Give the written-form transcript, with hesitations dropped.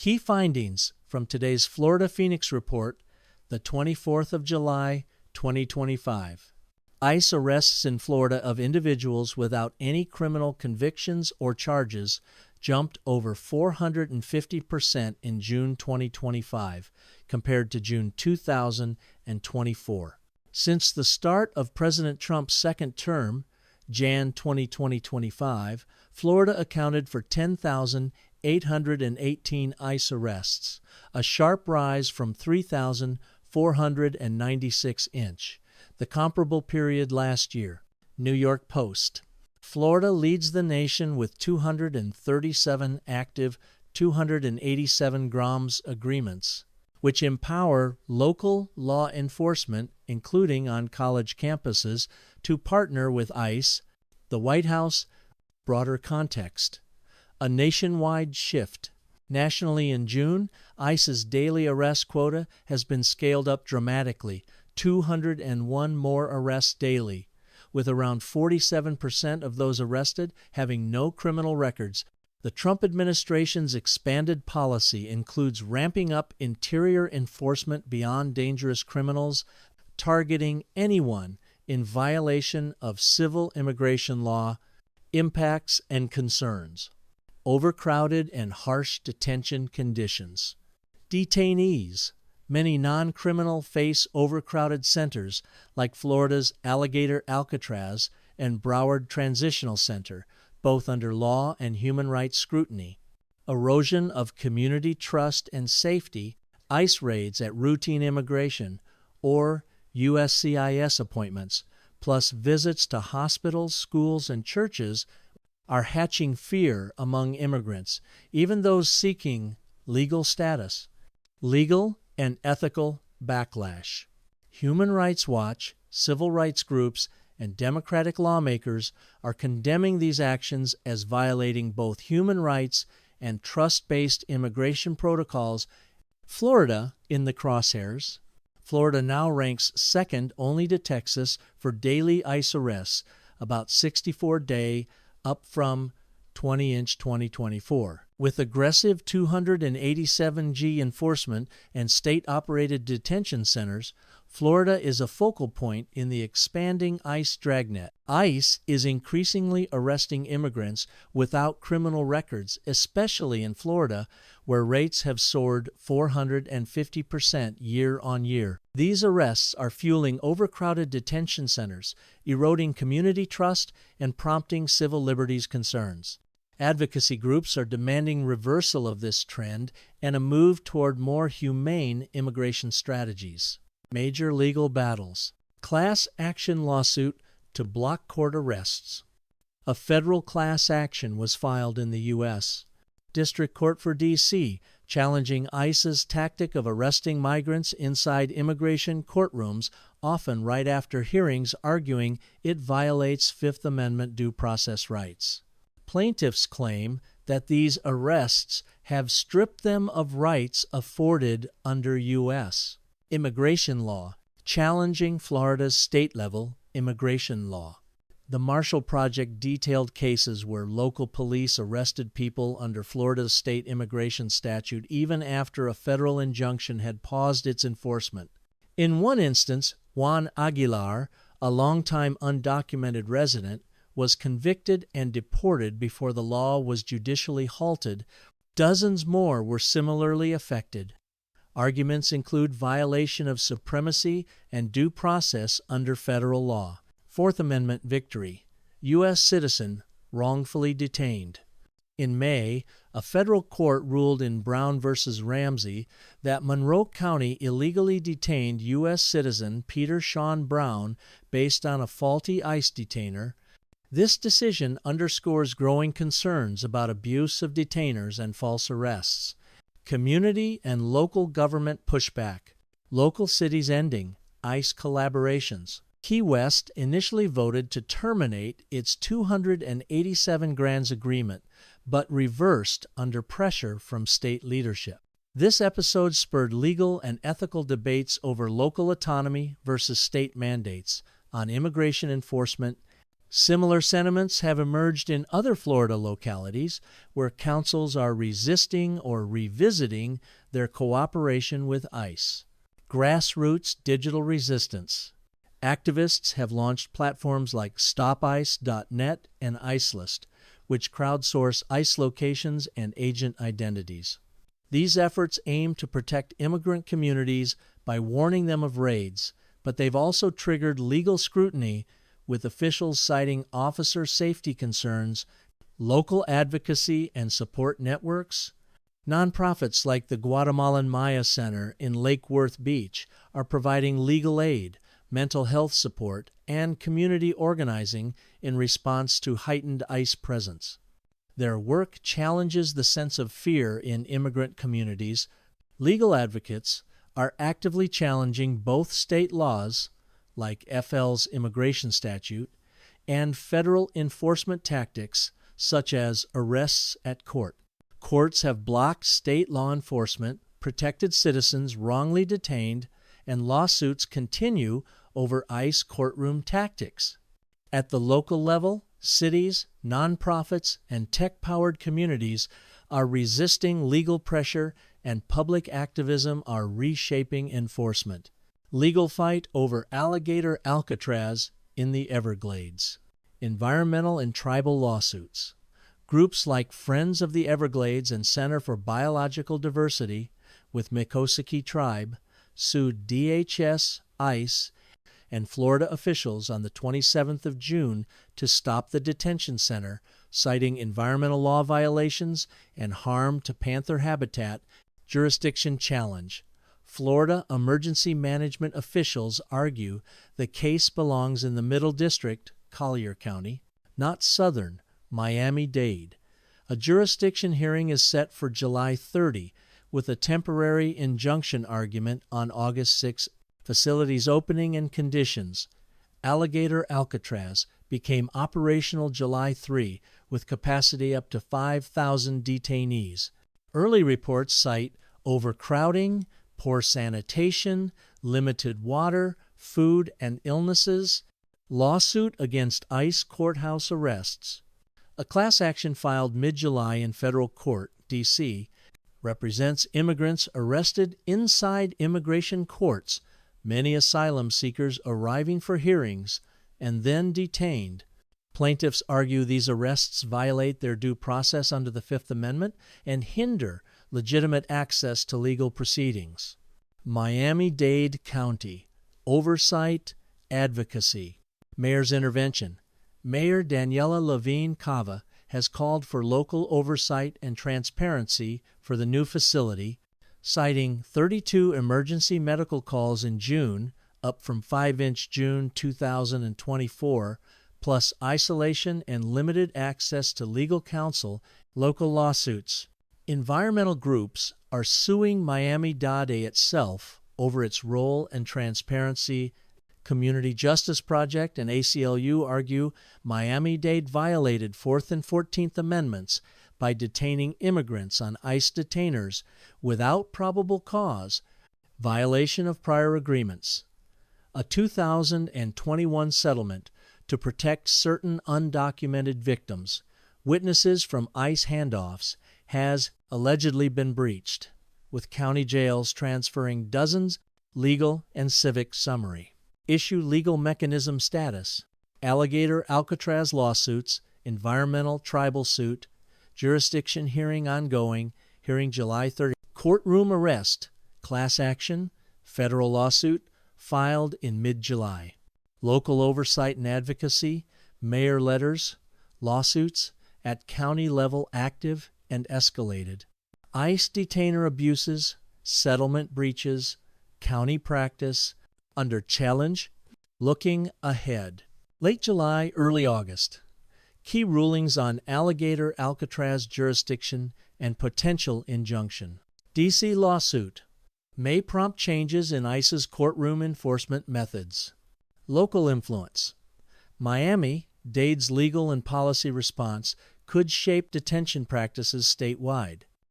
Key findings from today's Florida Phoenix Report, the 24th of July, 2025. ICE arrests in Florida of individuals without any criminal convictions or charges jumped over 450% in June 2025 compared to June 2024. Since the start of President Trump's second term, Jan 2025, Florida accounted for 10,818 ICE arrests, a sharp rise from 3,496 the comparable period last year. New York Post. Florida leads the nation with 237 active 287 grams agreements, which empower local law enforcement, including on college campuses, to partner with ICE. The White House. Broader context. A nationwide shift. Nationally in June, ICE's daily arrest quota has been scaled up dramatically, 201 more arrests daily, with around 47% of those arrested having no criminal records. The Trump administration's expanded policy includes ramping up interior enforcement beyond dangerous criminals, targeting anyone in violation of civil immigration law. Impacts and concerns. Overcrowded and harsh detention conditions. Detainees. Many non-criminal face overcrowded centers like Florida's Alligator Alcatraz and Broward Transitional Center, both under law and human rights scrutiny. Erosion of community trust and safety. ICE raids at routine immigration or USCIS appointments, plus visits to hospitals, schools, and churches are hatching fear among immigrants, even those seeking legal status. Legal and ethical backlash. Human Rights Watch, civil rights groups, and Democratic lawmakers are condemning these actions as violating both human rights and trust-based immigration protocols. Florida in the crosshairs. Florida now ranks second only to Texas for daily ICE arrests, about 64-day, up from 2024. With aggressive 287G enforcement and state-operated detention centers, Florida is a focal point in the expanding ICE dragnet. ICE is increasingly arresting immigrants without criminal records, especially in Florida, where rates have soared 450% year on year. These arrests are fueling overcrowded detention centers, eroding community trust, and prompting civil liberties concerns. Advocacy groups are demanding reversal of this trend and a move toward more humane immigration strategies. Major legal battles. Class action lawsuit to block court arrests. A federal class action was filed in the U.S. District Court for D.C., challenging ICE's tactic of arresting migrants inside immigration courtrooms, often right after hearings, arguing it violates Fifth Amendment due process rights. Plaintiffs claim that these arrests have stripped them of rights afforded under U.S. immigration law, challenging Florida's state-level immigration law. The Marshall Project detailed cases where local police arrested people under Florida's state immigration statute even after a federal injunction had paused its enforcement. In one instance, Juan Aguilar, a longtime undocumented resident, was convicted and deported before the law was judicially halted. Dozens more were similarly affected. Arguments include violation of supremacy and due process under federal law. Fourth Amendment victory. U.S. citizen wrongfully detained. In May, a federal court ruled in Brown v. Ramsey that Monroe County illegally detained U.S. citizen Peter Sean Brown based on a faulty ICE detainer. This decision underscores growing concerns about abuse of detainers and false arrests. Community and local government pushback. Local cities ending ICE collaborations. Key West initially voted to terminate its 287 grants agreement, but reversed under pressure from state leadership. This episode spurred legal and ethical debates over local autonomy versus state mandates on immigration enforcement Similar sentiments have emerged in other Florida localities where councils are resisting or revisiting their cooperation with ICE. Grassroots digital resistance. Activists have launched platforms like stopice.net and ICElist, which crowdsource ICE locations and agent identities. These efforts aim to protect immigrant communities by warning them of raids, but they've also triggered legal scrutiny, with officials citing officer safety concerns, local advocacy and support networks. Nonprofits like the Guatemalan Maya Center in Lake Worth Beach are providing legal aid, mental health support, and community organizing in response to heightened ICE presence. Their work challenges the sense of fear in immigrant communities. Legal advocates are actively challenging both state laws, like FL's immigration statute, and federal enforcement tactics such as arrests at court. Courts have blocked state law enforcement, protected citizens wrongly detained, and lawsuits continue over ICE courtroom tactics. At the local level, cities, nonprofits, and tech-powered communities are resisting legal pressure, and public activism are reshaping enforcement. Legal fight over alligator Alcatraz in the Everglades. Environmental and tribal lawsuits. Groups like Friends of the Everglades and Center for Biological Diversity with Miccosukee Tribe sued DHS, ICE, and Florida officials on the 27th of June to stop the detention center, citing environmental law violations and harm to panther habitat. Jurisdiction challenge. Florida emergency management officials argue the case belongs in the Middle District, Collier County, not Southern, Miami-Dade. A jurisdiction hearing is set for July 30, with a temporary injunction argument on August 6. Facilities opening and conditions. Alligator Alcatraz became operational July 3, with capacity up to 5,000 detainees. Early reports cite overcrowding, poor sanitation, limited water, food, and illnesses. Lawsuit against ICE courthouse arrests. A class action filed mid-July in federal court, D.C., represents immigrants arrested inside immigration courts, many asylum seekers arriving for hearings and then detained. Plaintiffs argue these arrests violate their due process under the Fifth Amendment and hinder legitimate access to legal proceedings. Miami-Dade County. Oversight, advocacy. Mayor's intervention. Mayor Daniela Levine Cava has called for local oversight and transparency for the new facility, citing 32 emergency medical calls in June, up from 5 in June 2024, plus isolation and limited access to legal counsel. Local lawsuits. Environmental groups are suing Miami-Dade itself over its role and transparency. Community Justice Project and ACLU argue Miami-Dade violated 4th and 14th Amendments by detaining immigrants on ICE detainers without probable cause, violation of prior agreements. A 2021 settlement to protect certain undocumented victims, witnesses from ICE handoffs, has allegedly been breached, with county jails transferring dozens. Legal and civic summary. Issue legal mechanism status. Alligator Alcatraz lawsuits, environmental tribal suit, jurisdiction hearing ongoing, hearing July 30. Courtroom arrest, class action, federal lawsuit, filed in mid-July. Local oversight and advocacy, mayor letters, lawsuits at county level active and escalated. ICE detainer abuses, settlement breaches, county practice, under challenge. Looking ahead. Late July, early August. Key rulings on Alligator Alcatraz jurisdiction and potential injunction. D.C. lawsuit may prompt changes in ICE's courtroom enforcement methods. Local influence. Miami-Dade's legal and policy response could shape detention practices statewide.